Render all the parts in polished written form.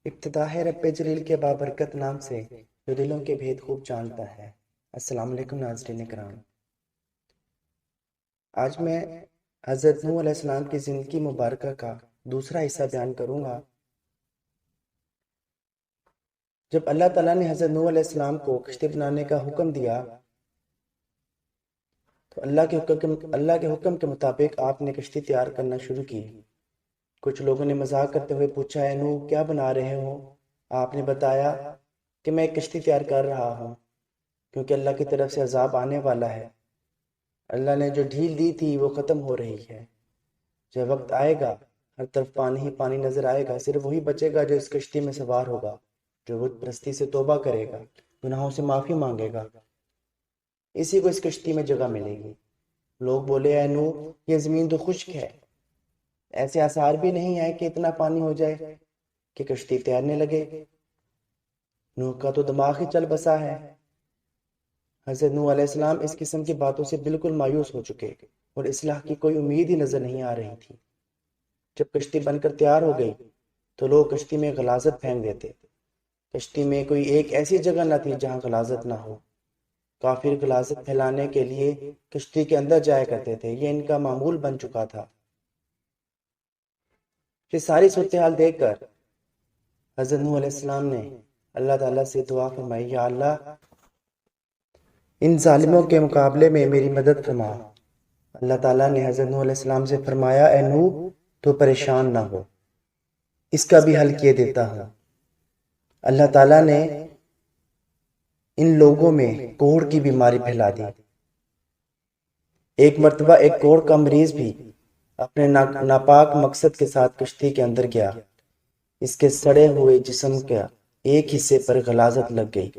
ابتدا ہے رب جلیل کے بابرکت نام سے جو دلوں کے بھید خوب جانتا ہے۔ السلام علیکم ناظرین کرام۔ آج میں حضرت نوح علیہ السلام کی زندگی مبارکہ کا دوسرا حصہ بیان کروں گا۔ جب اللہ تعالیٰ نے حضرت نوح علیہ السلام کو کشتی بنانے کا حکم دیا تو اللہ کے حکم کے مطابق آپ نے کشتی تیار کرنا شروع کی۔ کچھ لوگوں نے مذاق کرتے ہوئے پوچھا، اے نوح کیا بنا رہے ہو؟ آپ نے بتایا کہ میں ایک کشتی تیار کر رہا ہوں کیونکہ اللہ کی طرف سے عذاب آنے والا ہے۔ اللہ نے جو ڈھیل دی تھی وہ ختم ہو رہی ہے۔ جب وقت آئے گا ہر طرف پانی ہی پانی نظر آئے گا، صرف وہی بچے گا جو اس کشتی میں سوار ہوگا، جو بت پرستی سے توبہ کرے گا، گناہوں سے معافی مانگے گا، اسی کو اس کشتی میں جگہ ملے گی۔ لوگ بولے، اے نوح یہ زمین تو خشک ہے، ایسے آثار بھی نہیں ہے کہ اتنا پانی ہو جائے کہ کشتی تیرنے لگے۔ نوح کا تو دماغ ہی چل بسا ہے۔ حضرت نوح علیہ السلام اس قسم کی باتوں سے بالکل مایوس ہو چکے اور اصلاح کی کوئی امید ہی نظر نہیں آ رہی تھی۔ جب کشتی بن کر تیار ہو گئی تو لوگ کشتی میں غلاظت پھینک دیتے۔ کشتی میں کوئی ایک ایسی جگہ نہ تھی جہاں غلاظت نہ ہو۔ کافر غلاظت پھیلانے کے لیے کشتی کے اندر جایا کرتے تھے، یہ ان کا معمول بن چکا تھا۔ یہ ساری صورتحال دیکھ کر حضرت نوح علیہ السلام نے اللہ تعالیٰ سے دعا فرمائی، یا اللہ ان ظالموں کے مقابلے میں میری مدد فرما۔ اللہ تعالیٰ نے حضرت نوح علیہ السلام سے فرمایا، اے نوح تو پریشان نہ ہو، اس کا بھی حل کیے دیتا ہوں۔ اللہ تعالیٰ نے ان لوگوں میں کوڑ کی بیماری پھیلا دی۔ ایک مرتبہ ایک کوڑ کا مریض بھی اپنے ناپاک مقصد کے ساتھ کشتی کے اندر گیا۔ اس کے سڑے ہوئے جسم کا ایک حصے پر غلاظت لگ گئی۔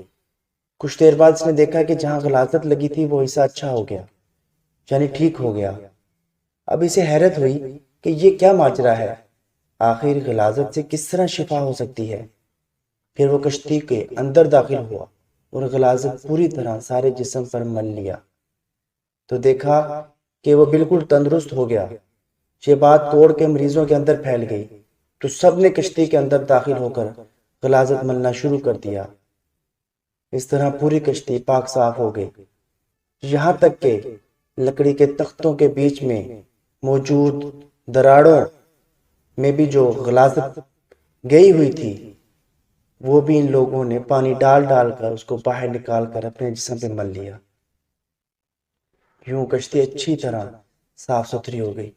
کچھ دیر بعد اس نے دیکھا کہ جہاں غلاظت لگی تھی وہ حصہ اچھا ہو گیا، یعنی ٹھیک ہو گیا۔ اب اسے حیرت ہوئی کہ یہ کیا ماجرا ہے، آخر غلاظت سے کس طرح شفا ہو سکتی ہے۔ پھر وہ کشتی کے اندر داخل ہوا اور غلاظت پوری طرح سارے جسم پر مل لیا تو دیکھا کہ وہ بالکل تندرست ہو گیا۔ یہ بات کوڑ کے مریضوں کے اندر پھیل گئی تو سب نے کشتی کے اندر داخل ہو کر غلاظت ملنا شروع کر دیا۔ اس طرح پوری کشتی پاک صاف ہو گئی، یہاں تک کہ لکڑی کے تختوں کے بیچ میں موجود دراڑوں میں بھی جو غلاظت گئی ہوئی تھی وہ بھی ان لوگوں نے پانی ڈال ڈال کر اس کو باہر نکال کر اپنے جسم پہ مل لیا۔ یوں کشتی اچھی طرح صاف ستھری ہو گئی۔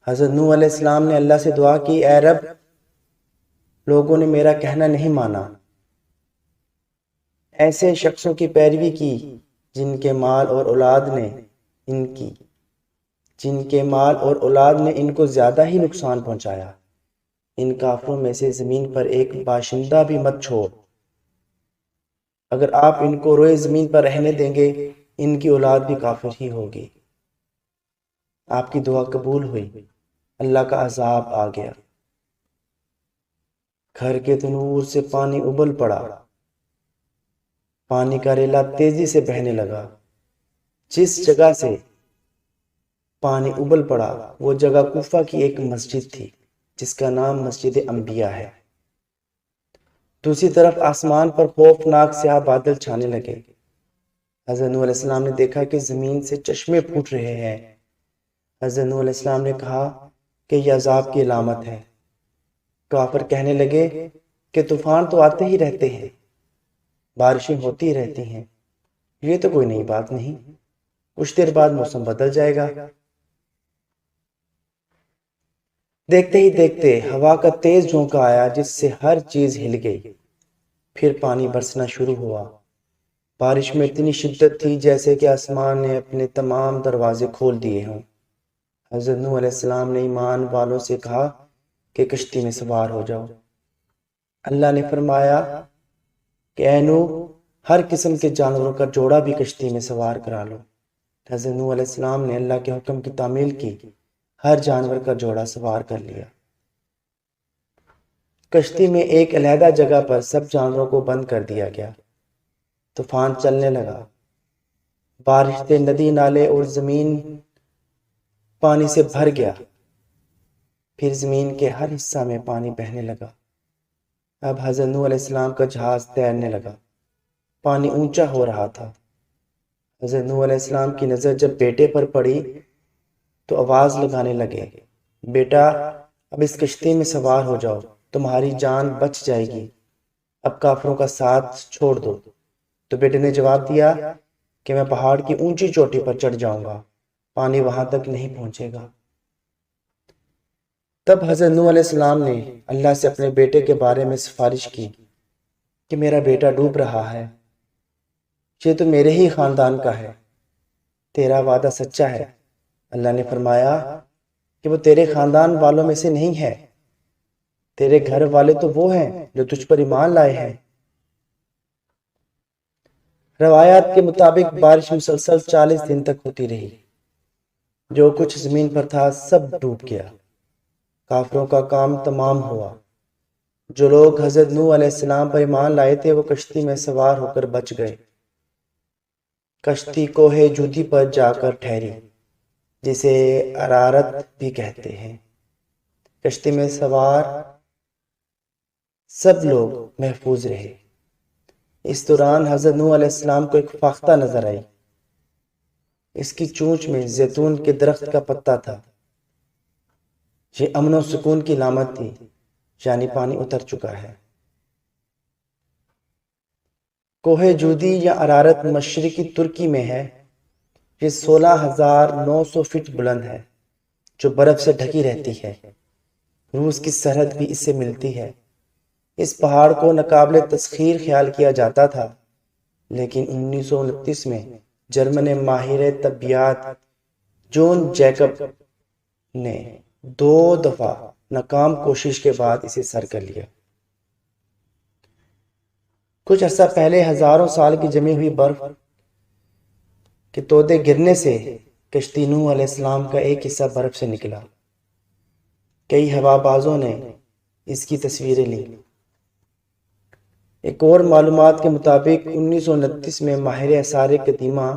حضرت نوح علیہ السلام نے اللہ سے دعا کی، اے رب لوگوں نے میرا کہنا نہیں مانا، ایسے شخصوں کی پیروی کی جن کے مال اور اولاد نے ان کو زیادہ ہی نقصان پہنچایا۔ ان کافروں میں سے زمین پر ایک باشندہ بھی مت چھوڑ، اگر آپ ان کو روئے زمین پر رہنے دیں گے ان کی اولاد بھی کافر ہی ہوگی۔ آپ کی دعا قبول ہوئی، اللہ کا عذاب آ گیا۔ گھر کے تنور سے پانی ابل پڑا، پانی کا ریلا تیزی سے بہنے لگا۔ جس جگہ سے پانی ابل پڑا وہ جگہ کوفہ کی ایک مسجد تھی جس کا نام مسجد انبیاء ہے۔ دوسری طرف آسمان پر خوفناک سیاہ بادل چھانے لگے۔ حضرت نوح علیہ السلام نے دیکھا کہ زمین سے چشمے پھوٹ رہے ہیں۔ حضرت نوح علیہ السلام نے کہا کہ یہ عذاب کی علامت ہے۔ کافر کہنے لگے کہ طوفان تو آتے ہی رہتے ہیں، بارشیں ہوتی رہتی ہیں، یہ تو کوئی نئی بات نہیں، کچھ دیر بعد موسم بدل جائے گا۔ دیکھتے ہی دیکھتے ہوا کا تیز جھونکا آیا جس سے ہر چیز ہل گئی۔ پھر پانی برسنا شروع ہوا۔ بارش میں اتنی شدت تھی جیسے کہ آسمان نے اپنے تمام دروازے کھول دیے ہوں۔ حضرت نوح علیہ السلام نے ایمان والوں سے کہا کہ کشتی میں سوار ہو جاؤ۔ اللہ نے فرمایا کہ اے نوح ہر قسم کے جانوروں کا جوڑا بھی کشتی میں سوار کرا لو۔ حضرت نوح علیہ السلام نے اللہ کے حکم کی تعمیل کی، ہر جانور کا جوڑا سوار کر لیا۔ کشتی میں ایک علیحدہ جگہ پر سب جانوروں کو بند کر دیا گیا۔ طوفان چلنے لگا، بارش سے ندی نالے اور زمین پانی سے بھر گیا۔ پھر زمین کے ہر حصہ میں پانی بہنے لگا۔ اب حضرت نوح علیہ السلام کا جہاز تیرنے لگا، پانی اونچا ہو رہا تھا۔ حضرت نوح علیہ السلام کی نظر جب بیٹے پر پڑی تو آواز لگانے لگے، بیٹا اب اس کشتی میں سوار ہو جاؤ، تمہاری جان بچ جائے گی، اب کافروں کا ساتھ چھوڑ دو۔ تو بیٹے نے جواب دیا کہ میں پہاڑ کی اونچی چوٹی پر چڑھ جاؤں گا، پانی وہاں تک نہیں پہنچے گا۔ تب حضرت نوح علیہ السلام نے اللہ سے اپنے بیٹے کے بارے میں سفارش کی کہ میرا بیٹا ڈوب رہا ہے، یہ تو میرے ہی خاندان کا ہے، تیرا وعدہ سچا ہے۔ اللہ نے فرمایا کہ وہ تیرے خاندان والوں میں سے نہیں ہے، تیرے گھر والے تو وہ ہیں جو تجھ پر ایمان لائے ہیں۔ روایات کے مطابق بارش مسلسل 40 دن تک ہوتی رہی، جو کچھ زمین پر تھا سب ڈوب گیا، کافروں کا کام تمام ہوا۔ جو لوگ حضرت نوح علیہ السلام پر ایمان لائے تھے وہ کشتی میں سوار ہو کر بچ گئے۔ کشتی کوہ جودی پر جا کر ٹھہری، جسے ارارت بھی کہتے ہیں۔ کشتی میں سوار سب لوگ محفوظ رہے۔ اس دوران حضرت نوح علیہ السلام کو ایک فاختہ نظر آئی، اس کی چونچ میں زیتون کے درخت کا پتا تھا۔ یہ امن و سکون کی علامت تھی، یعنی پانی اتر چکا ہے۔ کوہ جودی یا ارارت مشرقی ترکی میں ہے، یہ 16,900 فٹ بلند ہے، جو برف سے ڈھکی رہتی ہے۔ روس کی سرحد بھی اس سے ملتی ہے۔ اس پہاڑ کو ناقابل تسخیر خیال کیا جاتا تھا، لیکن 1929 میں جرمن ماہر طبیعیات جون جیکب نے 2 دفعہ ناکام کوشش کے بعد اسے سر کر لیا۔ کچھ عرصہ پہلے ہزاروں سال کی جمی ہوئی برف کے تودے گرنے سے کشتی نوح علیہ السلام کا ایک حصہ برف سے نکلا۔ کئی ہوا بازوں نے اس کی تصویریں لی۔ ایک اور معلومات کے مطابق 1929 میں ماہر آثار قدیمہ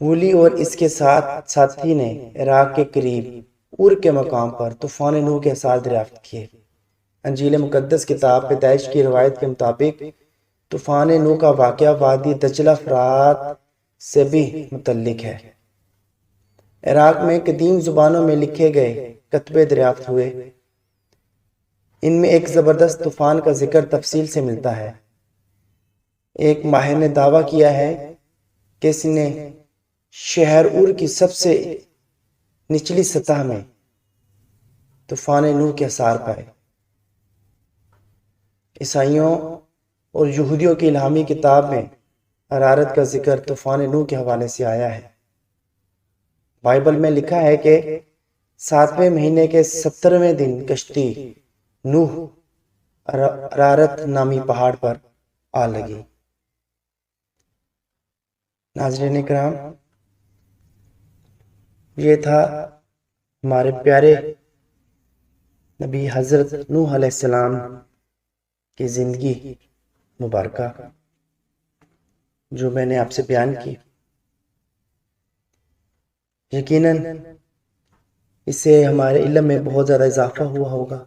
وولی اور اس کے ساتھی نے عراق کے قریب اور کے مقام پر طوفان نوح کے آثار دریافت کیے۔ انجیل مقدس کتاب پیدائش کی روایت کے مطابق طوفان نوح کا واقعہ وادی دجلہ فرات سے بھی متعلق ہے۔ عراق میں قدیم زبانوں میں لکھے گئے کتبے دریافت ہوئے، ان میں ایک زبردست طوفان کا ذکر تفصیل سے ملتا ہے۔ ایک ماہر نے دعویٰ کیا ہے کہ اس نے شہر اور کی سب سے نچلی سطح میں طوفان نوح کے آثار پائے۔ عیسائیوں اور یہودیوں کی الہامی کتاب میں ارارت کا ذکر طوفان نوح کے حوالے سے آیا ہے۔ بائبل میں لکھا ہے کہ 7ویں مہینے کے 17ویں دن کشتی نوح ارارت نامی پہاڑ پر آ لگی۔ ناظرین کرام، یہ تھا ہمارے پیارے نبی حضرت نوح علیہ السلام کی زندگی مبارکہ جو میں نے آپ سے بیان کی۔ یقیناً اس سے ہمارے علم میں بہت زیادہ اضافہ ہوا ہوگا۔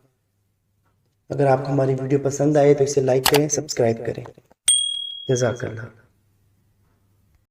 اگر آپ کو ہماری ویڈیو پسند آئے تو اسے لائک کریں، سبسکرائب کریں۔ جزاک اللہ۔